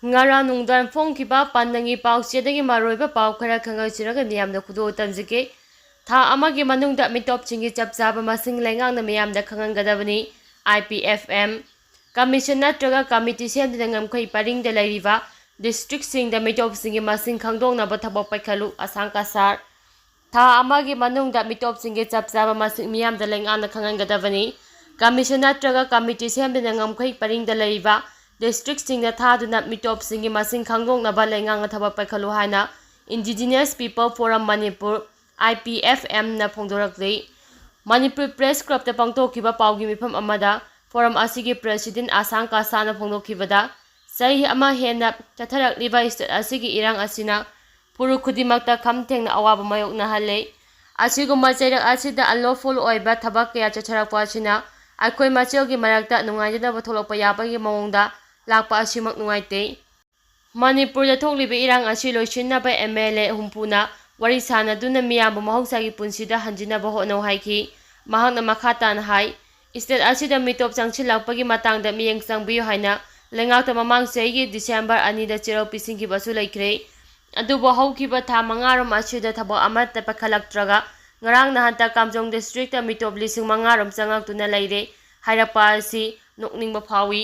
Ngara nungdan phongkiba pandangi pauchedagi maroiba pau khara khangachiraga miyamda khudo tamjike tha amagi manungda mitop chingi chapchaba masing lengang na miyamda khangangadabani IPFM Commission natraga committee semdina ngamkhai paringda lairiba district singda mitop singi masing khangdongna ba thabak paikhalu asangka sar tha amagi manungda mitop singi chapchaba masing miyamda lengang na khangangadabani Commission natraga committee semdina ngamkhai paringda lairiba district singda thaduna mitop singi masing khangdongna ba lengang na thabak paikhalu haina Indigenous People Forum Manipur IPFM na phongdorakle Manipur Press Club ta pangtokhiba paugi mifam amada forum asigi president asangka sana phongdokhibada sahi ama hena chatharakliba state asigi irang asina puru khudimakta khamthengna awaba mayokna hale asiguma chairak asida unlawful oiba thabak kaya chatharakpa asina akhoi macheogi marakta nungaijada batholokpa yabagi mawongda lakpa asimak nungaite Manipur da thokliba irang asi loisinna ba MLA humpuna wari sana duna miyambu mahausagi punsida hanjinaba honau haiki mahakna makhatan hai state asida mitop changchilakpagi matangda miyeng changbiyo haina lengakta mamang seigi December 2 da chirau pisingki basu laikre adubo haukiba tha mangarom asida thabak amata pakhalaktraga ngarang nahanta Kamjong district ta mitop lising mangarom changaktuna laire hairapa asi nokningba phawi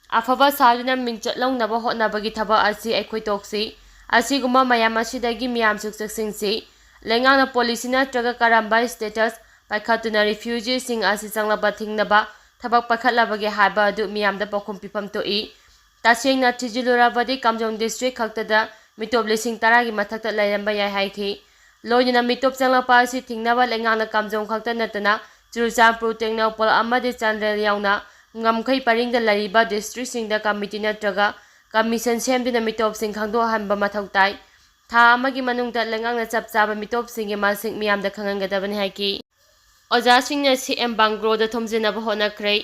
afaba saluna mingchat longnaba hotnabagi thaba asi aikhoi toksi asiguma mayam asidagi miyam suksaksinsi lengangna policy natraga karamba status paikhatuna refugees sing asi changlaba thingnaba thabak pakhatlabagi haiba adu miyamda pakhum pifam toi tasengna thijilurabadi Kamjong district khaktada mitop lising 10 gi mathakta lairamba yai haiki loina mitop changlapa asi thingnaba lengangna Kamjong khakta natana Churchampur Tengnapol amadi Chandrel yauna ngamkhai paringda lariba district singda committee natraga commission semduna mitop sing khangdo hanba mathau tai tha amagi manungda lengangna chapchaba mitop singi masing miyamda khangangadabani haiki oja singna CM Bangro da thomjena ba honakre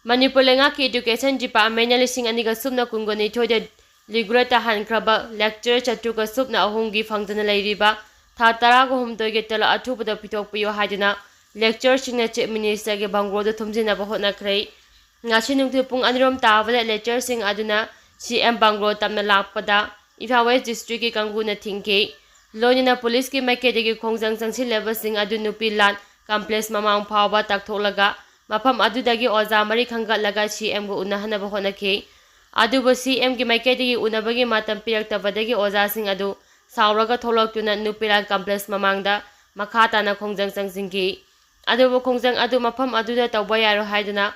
Manipur lengaki education department na lising aniga subna kungoni thoida ligurata hankraba lecture chatuka subna ahungi phangdana lairiba tha tarago humdoge tala athubada pitokpiyo haidina lecture singna chief minister ge Bangro da thomjena ba honakre ngasi nungthi pung anirom tabada lecture sing aduna CM Bangro tamna lakpada Imphal West district ki kanguna thingke loinina police ki maiketegi khongjang changsi level sing adu nupi lan complex mamang phawba taktholaga mafam adudagi oja mari khangatlaga CM go unahana ba honake adubo CM ki maiketegi unabagi matam piraktabadagi oja sing adu sauraga tholoktuna nupilan complex mamangda makhata na khongjang changsingki adubo khongjang adu mafam aduda tawba yaro haiduna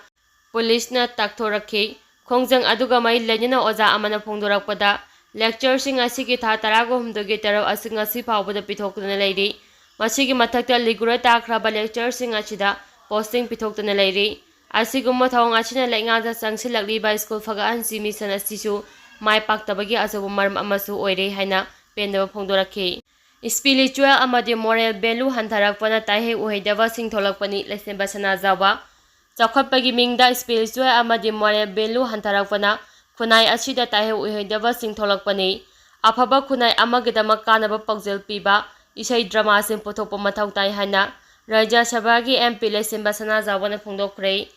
police na takthorakhe khongjang aduga mai lenina oja amana phongdorakpada lecture sing asigi tha tarago humdoge taro asinga si phawbada pithoktuna leiri masigi mathakta ligura takraba lecture sing asida posting pithoktuna leiri asigumma thawng asina lenga ja changsilakli ba school phaga ansi mission asisu mai paktabagi asabu maram amasu oire haina pendaba phongdorakhe spiritual amadi moral value hantarakpana taihe uhaidaba sing tholakpani lesemba sana jawa Chakhotpagi mingda spiritual amadi moral value hantarakpana khunai asida taihe uhaidaba sing tholakpani afaba khunai amagidama kanaba pagjel piba isai drama sing pothokpa mathau tai hana Rajya Sabhagi MP lesemba sana jawana phongdokhre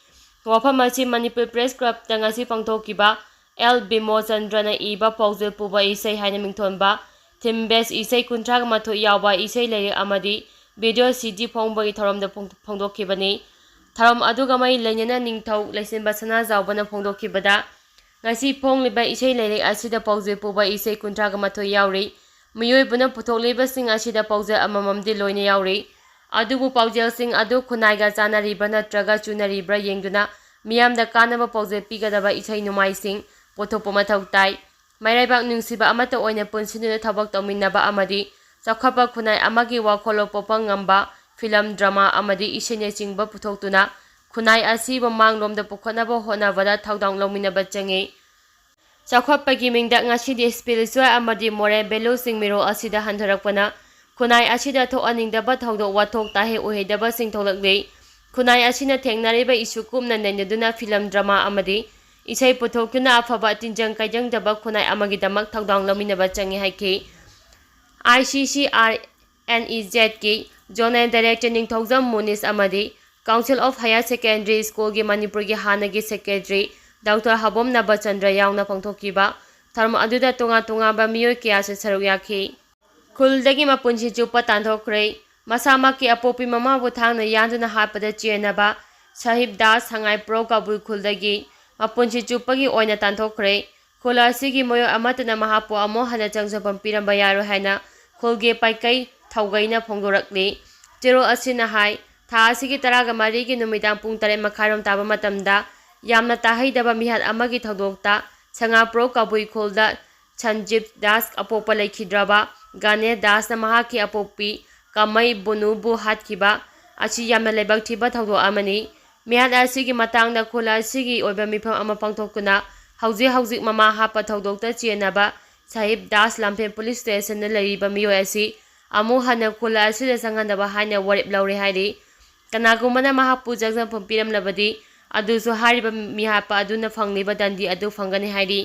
wafam asi Manipur Press Club tangasi pangthokiba L Bimo Chandrana iba pagjel puba isai haina mingthonba Thimbes isai kuntrag matho yawa isai leire amadi video CD phongbagi tharomda phongdokhibani Tharom aduga mai lenyana ningthau lesemba sana jawbana phongdokhibada ngasi phongliba isai leire asida pauje puba isai kuntraga matho yauri miyoibuna puthokleba sing asida pauje amamamdi loina yauri adubu paujel sing adu khunaiga chanariba natraga chunaribra yengduna miyamda kanaba pauje pigadaba isai numai sing pothokpa mathau tai mairaibak nungsiba amata oina punsinuna thabak tawminnaba amadi chakhapa khunai amagi wakholo popa ngamba film drama amadi isene chingba puthoktuna khunai asiba manglomda pukhonaba honabada thaudang lominaba changi chakhopagi mingda ngasidi spiritual amadi moral value sing miro asida handharakpana khunai asida thoaningdaba thaudo wathok tahe uhaidaba sing tholakle khunai asina thengnariba isu kumna nainaduna film drama amadi isai puthokuna afaba tinjang kaijang daba khunai amagi damak thaudang lominaba changi haike ICCRNEZ ki Zonal Director Ningthogjam Munis amadi Council of Higher Secondary School gi Manipur gi Hanagi Secretary Dr. Habom Nabachandra yauna pangthokiba ꯊꯧꯔꯝ ꯑꯗꯨꯗ ꯇꯣꯉꯥꯟ ꯇꯣꯉꯥꯟꯕ ꯃꯤꯑꯣꯏ ꯀꯌꯥꯁꯨ ꯁꯔꯨꯛ ꯌꯥꯈꯤ꯫ ꯈꯨꯜꯗꯒꯤ ꯃꯄꯨꯟꯁꯤ ꯆꯨꯞꯄ ꯇꯥꯟꯊꯣꯛꯈ꯭ꯔꯦ꯫ ꯃꯁꯥꯃꯛꯀꯤ ꯑꯄꯣꯛꯄꯤ ꯃꯃꯥꯕꯨ ꯊꯥꯡꯅ ꯌꯥꯟꯗꯨꯅ ꯍꯥꯠꯄꯗ ꯆꯦꯟꯅꯕ ꯁꯥꯍꯤꯕ ꯗꯥꯁ ꯁꯉꯥꯏ ꯄ꯭ꯔꯧ ꯀꯕꯨꯏ ꯈꯨꯜꯗꯒꯤ ꯃꯄꯨꯟꯁꯤ ꯆꯨꯞꯄꯒꯤ ꯑꯣꯏꯅ ꯇꯥꯟꯊꯣꯛꯈ꯭ꯔꯦ꯫ ꯈꯨꯜ ꯑꯁꯤꯒꯤ ꯃꯤꯑꯣꯏ ꯑꯃꯠꯇꯅ ꯃꯍꯥꯛꯄꯨ ꯑꯃꯨꯛ ꯍꯟꯅ ꯆꯪꯖꯐꯝ ꯄꯤꯔꯝꯕ ꯌꯥꯔꯣꯏ ꯍꯥꯏꯅ ꯈꯨꯜꯒꯤ ꯄꯥꯏꯀꯩ ꯊꯧꯒꯩꯅ ꯐꯣꯡꯗꯣꯔꯛꯂꯤ꯫ ꯆꯦꯔꯣꯜ ꯑꯁꯤꯅ ꯍꯥꯏ ꯊꯥ ꯑꯁꯤꯒꯤ 14ꯒꯤ ꯅꯨꯃꯤꯗꯥꯡ ꯄꯨꯡ 8:30 ꯇꯥꯕ ꯃꯇꯝꯗ ꯌꯥꯝꯅ ꯇꯥꯍꯩꯗꯕ ꯃꯤꯍꯥꯠ ꯑꯃꯒꯤ ꯊꯧꯗꯣꯛꯇ ꯁꯉꯥꯄ꯭ꯔꯧ ꯀꯕꯨꯏ ꯈꯨꯜꯗ ꯁꯟꯖꯤꯕ ꯗꯥꯁ ꯑꯄꯣꯛꯄ ꯂꯩꯈꯤꯗ꯭ꯔꯕ ꯒꯥꯅꯦ ꯗꯥꯁꯅ ꯃꯍꯥꯛꯀꯤ ꯑꯄꯣꯛꯄꯤ ꯀꯃꯩ ꯕꯨꯅꯨꯕꯨ ꯍꯥꯠꯈꯤꯕ ꯑꯁꯤ ꯌꯥꯝꯅ ꯂꯥꯏꯕꯛ ꯊꯤꯕ ꯊꯧꯗꯣꯛ ꯑꯃꯅꯤ꯫ ꯃꯤꯍꯥꯠ ꯑꯁꯤꯒꯤ ꯃꯇꯥꯡꯗ ꯈꯨꯜ ꯑꯁꯤꯒꯤ ꯑꯣꯏꯕ ꯃꯤꯐꯝ ꯑꯃ ꯄꯥꯡꯊꯣꯛꯇꯨꯅ ꯍꯧꯖꯤꯛ ꯃꯃꯥ ꯍꯥꯠꯄ ꯊꯧꯗꯣꯛꯇ ꯆꯦꯟꯅꯕ ꯁꯥꯍꯤꯕ ꯗꯥꯁ ꯂꯝꯐꯦꯜ ꯄꯨꯂꯤꯁ ꯁ꯭ꯇꯦꯁꯟꯗ ꯂꯩꯔꯤꯕ ꯃꯤꯑꯣꯏ ꯑꯁꯤ ꯑꯃꯨꯛ ꯍꯟꯅ ꯈꯨꯜ ꯑꯁꯤꯗ ꯆꯪꯍꯟꯗꯕ ꯍꯥꯏꯅ ꯋꯥꯔꯦꯞ ꯂꯧꯔꯦ ꯍꯥꯏꯔꯤ꯫ ꯀꯅꯥꯒꯨꯝꯕꯅ ꯃꯍꯥꯛꯄꯨ ꯆꯪꯖꯐꯝ ꯄꯤꯔꯝꯂꯕꯗꯤ ꯑꯗꯨꯁꯨ ꯍꯥꯏꯔꯤꯕ ꯃꯤꯍꯥꯠꯄ ꯑꯗꯨꯅ ꯐꯪꯂꯤꯕ ꯗꯟꯗꯤ ꯑꯗꯨ ꯐꯪꯒꯅꯤ ꯍꯥꯏꯔꯤ꯫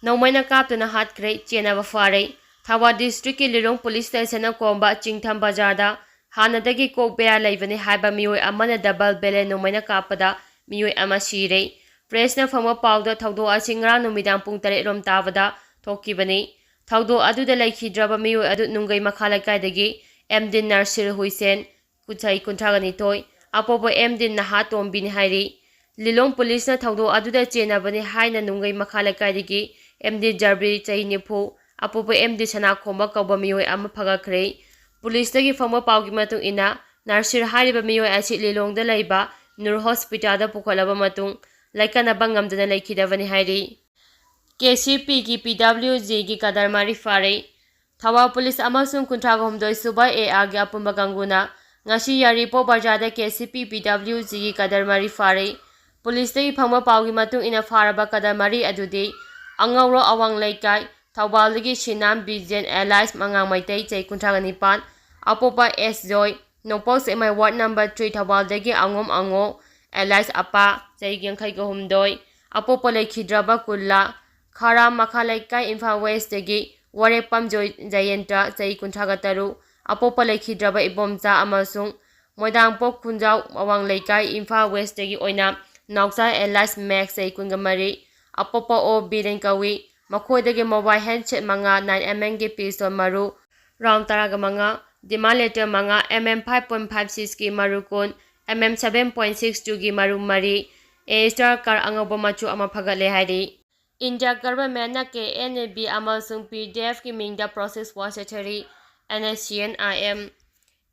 ꯅꯣꯡꯃꯩꯅ ꯀꯥꯞꯇꯨꯅ ꯍꯥꯠꯈ꯭ꯔꯦ, ꯆꯦꯟꯅꯕ ꯐꯥꯔꯦ꯫ ꯊꯧꯕꯥꯜ ꯗꯤꯁꯇ꯭ꯔꯤꯛꯀꯤ ꯂꯤꯂꯣꯡ ꯄꯨꯂꯤꯁ ꯁ꯭ꯇꯦꯁꯟꯅ ꯀꯣꯝꯕ ꯆꯤꯡꯊꯝ ꯕꯖꯥꯔꯗ ꯍꯥꯟꯅꯗꯒꯤ ꯀꯣꯛ ꯕꯦꯔꯥ ꯂꯩꯕꯅꯤ ꯍꯥꯏꯕ ꯃꯤꯑꯣꯏ ꯑꯃꯅ ꯗꯕꯜ ꯕꯦꯂꯦꯟ ꯅꯣꯡꯃꯩꯅ ꯀꯥꯞꯄꯗ ꯃꯤꯑꯣꯏ ꯑꯃ ꯁꯤꯔꯦ꯫ ꯄ꯭ꯔꯦꯁꯅ ꯐꯪꯕ ꯄꯥꯎꯗ ꯊꯧꯗꯣꯛ ꯑꯁꯤ ꯉꯔꯥꯡ ꯅꯨꯃꯤꯗꯥꯡ ꯄꯨꯡ 8 ꯇꯥꯕꯗ ꯊꯣꯛꯈꯤꯕꯅꯤ꯫ ꯊꯧꯗꯣꯛ ꯑꯗꯨꯗ ꯂꯩꯈꯤꯗ꯭ꯔꯕ ꯃꯤꯑꯣꯏ ꯑꯗꯨ ꯅꯨꯡꯒꯩ ꯃꯈꯥ ꯂꯩꯀꯥꯏꯗꯒꯤ ꯑꯦꯝꯗꯤꯟ ꯅꯔꯁꯤꯔ ꯍꯨꯏꯁꯦꯟ ꯆꯍꯤ 32 ꯑꯄꯣꯛꯄ ꯑꯦꯝꯗꯤꯟ ꯅꯍꯥ ꯇꯣꯝꯕꯤꯅꯤ ꯍꯥꯏꯔꯤ꯫ ꯂꯤꯂꯣꯡ ꯄꯨꯂꯤꯁꯅ ꯊꯧꯗꯣꯛ ꯑꯗꯨꯗ ꯆꯦꯟꯅꯕꯅꯤ ꯍꯥꯏꯅ ꯅꯨꯡꯒꯩ ꯃꯈꯥ ꯂꯩꯀꯥꯏꯗꯒꯤ ꯑꯦꯝꯗꯤ ꯖꯔꯕꯤ ꯆꯍꯤ 90 ꯑꯄꯣꯛꯄ ꯑꯦꯝꯗꯤ ꯁꯅꯥꯈꯣꯝꯕ ꯀꯧꯕ ꯃꯤꯑꯣꯏ ꯑꯃ ꯐꯒꯠꯈ꯭ꯔꯦ꯫ ꯄꯨꯂꯤꯁꯇꯒꯤ ꯐꯪꯕ ꯄꯥꯎꯒꯤ ꯃꯇꯨꯡ ꯏꯟꯅ ꯅꯔꯁꯤꯔ ꯍꯥꯏꯔꯤꯕ ꯃꯤꯑꯣꯏ ꯑꯁꯤ ꯂꯤꯂꯣꯡꯗ ꯂꯩꯕ ꯅꯨꯔ ꯍꯣꯁꯄꯤꯇꯥꯜꯗ ꯄꯨꯈꯠꯂꯕ ꯃꯇꯨꯡ ꯂꯩꯀꯠꯅꯕ ꯉꯝꯗꯅ ꯂꯩꯈꯤꯗꯕꯅꯤ ꯍꯥꯏꯔꯤ꯫ ꯀꯦꯁꯤꯄꯤꯒꯤ PWGꯒꯤ ꯀꯗꯔ ꯃꯔꯤ ꯐꯥꯔꯦ꯫ ꯊꯧꯕꯥꯜ ꯄꯨꯂꯤꯁ ꯑꯃꯁꯨꯡ 32 ꯁꯨꯕ ARꯒꯤ ꯑꯄꯨꯟꯕ ꯀꯥꯡꯕꯨꯅ ꯉꯁꯤ ꯌꯥꯏꯔꯤꯄꯣꯛ ꯕꯖꯥꯔꯗ KCP PWGꯒꯤ ꯀꯗꯔ ꯃꯔꯤ ꯐꯥꯔꯦ꯫ ꯄꯨꯂꯤꯁꯇꯒꯤ ꯐꯪꯕ ꯄꯥꯎꯒꯤ ꯃꯇꯨꯡ ꯏꯟꯅ ꯐꯥꯔꯕ ꯀꯗꯔ ꯃꯔꯤ ꯑꯗꯨꯗꯤ ꯑꯉꯧꯔꯣꯛ ꯑꯋꯥꯡ ꯂꯩꯀꯥꯏ ꯊꯧꯕꯥꯜꯗꯒꯤ ꯁꯤꯅꯥꯝ ꯕꯤꯖꯦꯟ ꯑꯦꯂꯥꯏꯁ ꯃꯉꯥꯡ ꯃꯩꯇꯩ ꯆꯍꯤ 39 ꯑꯄꯣꯛꯄ ꯑꯦꯁ ꯖꯣꯏ ꯅꯣꯡꯄꯣꯛ ꯁꯦꯛꯃꯥꯏ ꯋꯥꯔꯗ ꯅꯝꯕꯔ 3 ꯊꯧꯕꯥꯜꯗꯒꯤ ꯑꯉꯣꯝ ꯑꯉꯣ ꯑꯦꯂꯥꯏꯁ ꯑꯄꯥ ꯆꯍꯤ 53 ꯑꯄꯣꯛꯄ ꯂꯩꯈꯤꯗ꯭ꯔꯕ ꯀꯨꯜꯂꯥ ꯈꯥꯔꯥꯝ ꯃꯈꯥ ꯂꯩꯀꯥꯏ ꯏꯝꯐꯥꯜ ꯋꯦꯁꯇꯒꯤ ꯋꯥꯔꯦꯞꯄꯝ ꯖꯌꯦꯟꯇ꯭ꯔ ꯆꯍꯤ 53 ꯑꯄꯣꯛꯄ ꯂꯩꯈꯤꯗ꯭ꯔꯕ ꯏꯕꯣꯝꯆꯥ ꯑꯃꯁꯨꯡ ꯃꯣꯏꯗꯥꯡꯄꯣꯛ ꯈꯨꯟꯖꯥꯎ ꯑꯋꯥꯡ ꯂꯩꯀꯥꯏ ꯏꯝꯐꯥꯜ ꯋꯦꯁꯇꯒꯤ ꯑꯣꯏꯅ ꯅꯥꯎꯆꯥ ꯑꯦꯂꯥꯏꯁ ꯃꯦꯛꯁ ꯆꯍꯤ 23 ꯑꯄꯣꯛꯄ ꯑꯣ ꯕꯤꯔꯦꯟ ꯀꯧꯏ꯫ ꯃꯈꯣꯏꯗꯒꯤ ꯃꯣꯕꯥꯏꯜ ꯍꯦꯟꯗꯁꯦꯠ 5 9mm ꯄꯤꯁꯇꯣꯜ ꯃꯔꯨ ꯔꯥꯎꯟ 15 ꯗꯤꯃꯥꯟ ꯂꯦꯇꯔ 5 mm5.56ꯒꯤ ꯃꯔꯨ 10 mm7.62ꯒꯤ ꯃꯔꯨ 4 A-Star ꯀꯥꯔ ꯑꯉꯧꯕ ꯃꯆꯨ ꯑꯃ ꯐꯒꯠꯂꯦ ꯍꯥꯏꯔꯤ꯫ ꯏꯟꯗꯤꯌꯥ ꯒꯚꯔꯟꯃꯦꯟꯠꯅ KNAB ꯑꯃꯁꯨꯡ PDFꯀꯤ ꯃꯤꯡꯗ ꯄ꯭ꯔꯣꯁꯦꯁ ꯋꯥꯔ ꯆꯠꯊꯔꯤ꯫ NSCN-IM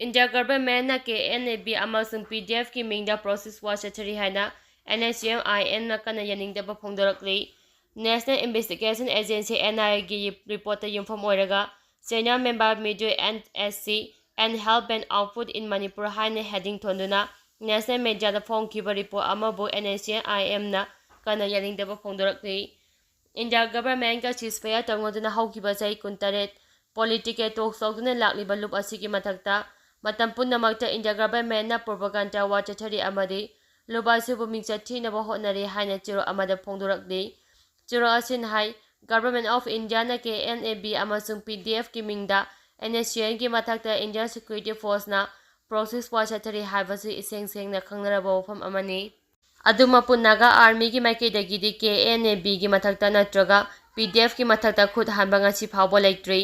ꯏꯟꯗꯤꯌꯥ ꯒꯚꯔꯟꯃꯦꯟꯠꯅ KNAB ꯑꯃꯁꯨꯡ PDFꯀꯤ ꯃꯤꯡꯗ ꯄ꯭ꯔꯣꯁꯦꯁ ꯋꯥꯔ ꯆꯠꯊꯔꯤ ꯍꯥꯏꯅ NSCN-IMꯅ ꯀꯟꯅ ꯌꯥꯅꯤꯡꯗꯕ ꯐꯣꯡꯗꯣꯔꯛꯂꯤ꯫ ꯅꯦꯁꯅꯦꯜ ꯏꯟꯚꯦꯁꯇꯤꯒꯦꯁꯟ ꯑꯦꯖꯦꯟꯁꯤ NIAꯒꯤ ꯔꯤꯄꯣꯔꯠꯇ ꯌꯨꯝꯐꯝ ꯑꯣꯏꯔꯒ ꯆꯩꯅꯥ ꯃꯦꯝꯕꯔ ꯃꯤꯗ꯭ꯌꯨ NSC N help and output in Manipur ꯍꯥꯏꯅ ꯍꯦꯗꯤꯡ ꯊꯣꯟꯗꯨꯅ ꯅꯦꯁꯅꯦꯜ ꯃꯤꯗꯤꯌꯥꯗ ꯐꯣꯡꯈꯤꯕ ꯔꯤꯄꯣꯔꯠ ꯑꯃꯕꯨ NSCN-IMꯅ ꯀꯟꯅ ꯌꯥꯅꯤꯡꯗꯕ ꯐꯣꯡꯗꯣꯔꯛꯂꯤ꯫ ꯏꯟꯗꯤꯌꯥ ꯒꯚꯔꯟꯃꯦꯟꯠꯒ ꯁꯤꯖꯐꯥꯌꯔ ꯇꯧꯅꯗꯨꯅ ꯍꯧꯈꯤꯕ ꯆꯍꯤ 18 ꯄꯣꯂꯤꯇꯤꯀꯦꯜ ꯇꯣꯛꯁ ꯇꯧꯗꯨꯅ ꯂꯥꯛꯂꯤꯕ ꯂꯨꯞ ꯑꯁꯤꯒꯤ ꯃꯊꯛꯇ ꯃꯇꯝ ꯄꯨꯝꯅꯃꯛꯇ ꯏꯟꯗꯤꯌꯥ ꯒꯚꯔꯟꯃꯦꯟꯠꯅ ꯄ꯭ꯔꯣꯄꯥꯒꯥꯟꯗꯥ ꯋꯥꯔ ꯆꯠꯊꯔꯤ ꯑꯃꯗꯤ ꯂꯨꯞ ꯑꯁꯤꯕꯨ ꯃꯤꯡꯆꯠ ꯊꯤꯅꯕ ꯍꯣꯠꯅꯔꯤ ꯍꯥꯏꯅ ꯆꯦꯔꯣꯜ ꯑꯃꯗ ꯐꯣꯡꯗꯣꯔꯛꯂꯤ꯫ ꯆꯦꯔꯣꯜ ꯑꯁꯤꯅ ꯍꯥꯏ ꯒꯚꯔꯟꯃꯦꯟꯠ ꯑꯣꯐ ꯏꯟꯗꯤꯌꯥꯅ KNAB ꯑꯃꯁꯨꯡ PDFꯀꯤ ꯃꯤꯡꯗ NSCNꯒꯤ ꯃꯊꯛꯇ ꯏꯟꯗꯤꯌꯟ ꯁꯦꯀ꯭ꯌꯨꯔꯤꯇꯤ ꯐꯣꯔꯁꯅ ꯄ꯭ꯔꯣꯛꯁꯤ ꯋꯥꯔ ꯆꯠꯊꯔꯤ ꯍꯥꯏꯕꯁꯤ ꯏꯁꯦꯡ ꯁꯦꯡꯅ ꯈꯪꯅꯔꯕ ꯋꯥꯐꯝ ꯑꯃꯅꯤ꯫ ꯑꯗꯨꯃꯛꯄꯨ ꯅꯥꯒꯥ ꯑꯥꯔꯃꯤꯒꯤ ꯃꯥꯏꯀꯩꯗꯒꯤꯗꯤ KNABꯒꯤ ꯃꯊꯛꯇ ꯅꯠꯇ꯭ꯔꯒ PDFꯀꯤ ꯃꯊꯛꯇ ꯈꯨꯠ ꯍꯥꯟꯕ ꯉꯁꯤ ꯐꯥꯎꯕ ꯂꯩꯇ꯭ꯔꯤ꯫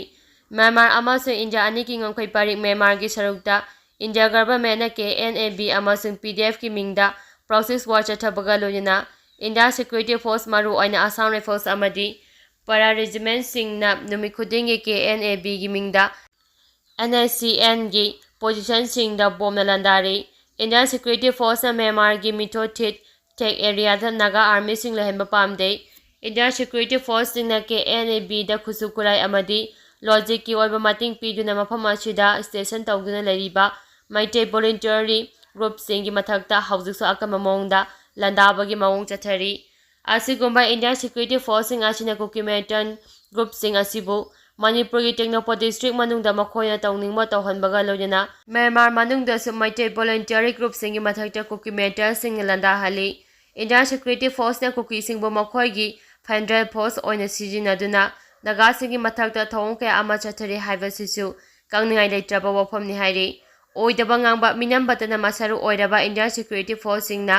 ꯃ꯭ꯌꯥꯟꯃꯥꯔ ꯑꯃꯁꯨꯡ ꯏꯟꯗꯤꯌꯥ ꯑꯅꯤꯒꯤ ꯉꯝꯈꯩ ꯄꯔꯤꯡ ꯃ꯭ꯌꯥꯟꯃꯥꯔꯒꯤ ꯁꯔꯨꯛꯇ ꯏꯟꯗꯤꯌꯥ ꯒꯚꯔꯟꯃꯦꯟꯠꯅ KNAB ꯑꯃꯁꯨꯡ PDFꯀꯤ ꯃꯤꯡꯗ ꯄ꯭ꯔꯣꯛꯁꯤ ꯋꯥꯔ ꯆꯠꯊꯕꯒ ꯂꯣꯏꯅꯅ ꯏꯟꯗꯤꯌꯟ ꯁꯦꯀ꯭ꯌꯨꯔꯤꯇꯤ ꯐꯣꯔꯁ ꯃꯔꯨꯑꯣꯏꯅ ꯑꯁꯥꯝ ꯔꯥꯏꯐꯜꯁ ꯑꯃꯗꯤ ꯄꯥꯔꯥ ꯔꯦꯖꯤꯃꯦꯟꯠꯁꯤꯡꯅ ꯅꯨꯃꯤꯠ ꯈꯨꯗꯤꯡꯒꯤ KNABꯒꯤ ꯃꯤꯡꯗ NSCNꯒꯤ ꯄꯣꯖꯤꯁꯟꯁꯤꯡꯗ ꯕꯣꯝꯅ ꯂꯥꯟꯗꯥꯔꯤ꯫ ꯏꯟꯗꯤꯌꯟ ꯁꯦꯀ꯭ꯌꯨꯔꯤꯇꯤ ꯐꯣꯔꯁꯅ ꯃ꯭ꯌꯥꯟꯃꯥꯔꯒꯤ ꯃꯤꯊꯣ ꯊꯤꯠ ꯇꯦꯛ ꯑꯦꯔꯤꯌꯥꯗ ꯅꯥꯒꯥ ꯑꯥꯔꯃꯤꯁꯤꯡ ꯂꯩꯍꯟꯕ ꯄꯥꯝꯗꯦ꯫ ꯏꯟꯗꯤꯌꯟ ꯁꯦꯀ꯭ꯌꯨꯔꯤꯇꯤ ꯐꯣꯔꯁꯁꯤꯡꯅ KNABꯗ ꯈꯨꯠꯁꯨ ꯈꯨꯠꯂꯥꯏ ꯑꯃꯗꯤ ꯂꯣꯖꯤꯁꯇꯤꯛꯀꯤ ꯑꯣꯏꯕ ꯃꯇꯦꯡ ꯄꯤꯗꯨꯅ ꯃꯐꯝ ꯑꯁꯤꯗ ꯁ꯭ꯇꯦꯁꯟ ꯇꯧꯗꯨꯅ ꯂꯩꯔꯤꯕ ꯃꯩꯇꯩ ꯚꯣꯂꯨꯟꯇꯔꯤ ꯒ꯭ꯔꯨꯞꯁꯤꯡꯒꯤ ꯃꯊꯛꯇ ꯍꯧꯖꯤꯛꯁꯨ ꯑꯀꯟꯕ ꯃꯑꯣꯡꯗ ꯂꯥꯟꯗꯥꯕꯒꯤ ꯃꯑꯣꯡ ꯆꯠꯊꯔꯤ꯫ ꯑꯁꯤꯒꯨꯝꯕ ꯏꯟꯗꯤꯌꯟ ꯁꯦꯀ꯭ꯌꯨꯔꯤꯇꯤ ꯐꯣꯔꯁꯁꯤꯡ ꯑꯁꯤꯅ ꯀꯨꯀꯤ ꯃꯤꯂꯤꯇꯦꯟꯠ ꯒ꯭ꯔꯨꯞꯁꯤꯡ ꯑꯁꯤꯕꯨ ꯃꯅꯤꯄꯨꯔꯒꯤ ꯇꯦꯡꯅꯧꯄꯜ ꯗꯤꯁꯇ꯭ꯔꯤꯛ ꯃꯅꯨꯡꯗ ꯃꯈꯣꯏꯅ ꯇꯧꯅꯤꯡꯕ ꯇꯧꯍꯟꯕꯒ ꯂꯣꯏꯅꯅ ꯃ꯭ꯌꯥꯟꯃꯥꯔ ꯃꯅꯨꯡꯗꯁꯨ ꯃꯩꯇꯩ ꯚꯣꯂꯨꯟꯇꯔꯤ ꯒ꯭ꯔꯨꯞꯁꯤꯡꯒꯤ ꯃꯊꯛꯇ ꯀꯨꯀꯤ ꯃꯤꯂꯤꯇꯦꯟꯠꯁꯤꯡꯅ ꯂꯥꯟꯗꯥꯍꯜꯂꯤ꯫ ꯏꯟꯗꯤꯌꯟ ꯁꯦꯀ꯭ꯌꯨꯔꯤꯇꯤ ꯐꯣꯔꯁꯅ ꯀꯨꯀꯤꯁꯤꯡꯕꯨ ꯃꯈꯣꯏꯒꯤ ꯐꯦꯗꯔꯦꯜ ꯐꯣꯔꯁ ꯑꯣꯏꯅ ꯁꯤꯖꯤꯟꯅꯗꯨꯅ ꯅꯥꯒꯥꯁꯤꯡꯒꯤ ꯃꯊꯛꯇ ꯊꯧꯑꯣꯡ ꯀꯌꯥ ꯑꯃ ꯆꯠꯊꯔꯤ ꯍꯥꯏꯕꯁꯤꯁꯨ ꯀꯪꯅꯤꯡꯉꯥꯏ ꯂꯩꯇ꯭ꯔꯕ ꯋꯥꯐꯝꯅꯤ ꯍꯥꯏꯔꯤ꯫ ꯑꯣꯏꯗꯕ ꯉꯥꯡꯕ ꯃꯤꯅꯝꯕꯇꯅ ꯃꯁꯔꯨ ꯑꯣꯏꯔꯕ ꯏꯟꯗꯤꯌꯟ ꯁꯦꯀ꯭ꯌꯨꯔꯤꯇꯤ ꯐꯣꯔꯁꯁꯤꯡꯅ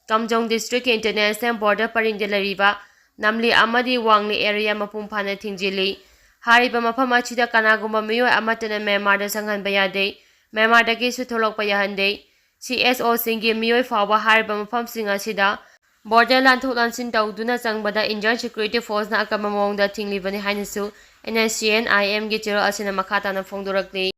ꯀꯥꯝꯖꯣꯡ ꯗꯤꯁꯇ꯭ꯔꯤꯛꯀꯤ ꯏꯟꯇꯔꯅꯦꯁꯅꯦꯜ ꯕꯣꯔꯗꯔ ꯄꯔꯤꯡꯗ ꯂꯩꯔꯤꯕ Namli amadi wangli area mapung phana thingjili. Hariba mafam achida kanagumba miyo amatana Myanmar da sanghan bayade. Myanmar da gisu tholok payahande. CSO singi miyo fawa hariba mafam singa sida. Border lanthok lansin tawduna changbada Indian Security Force na akama mawngda thinglibani hainasu NSCN IM gi chiro asina makhatana phongdorakli.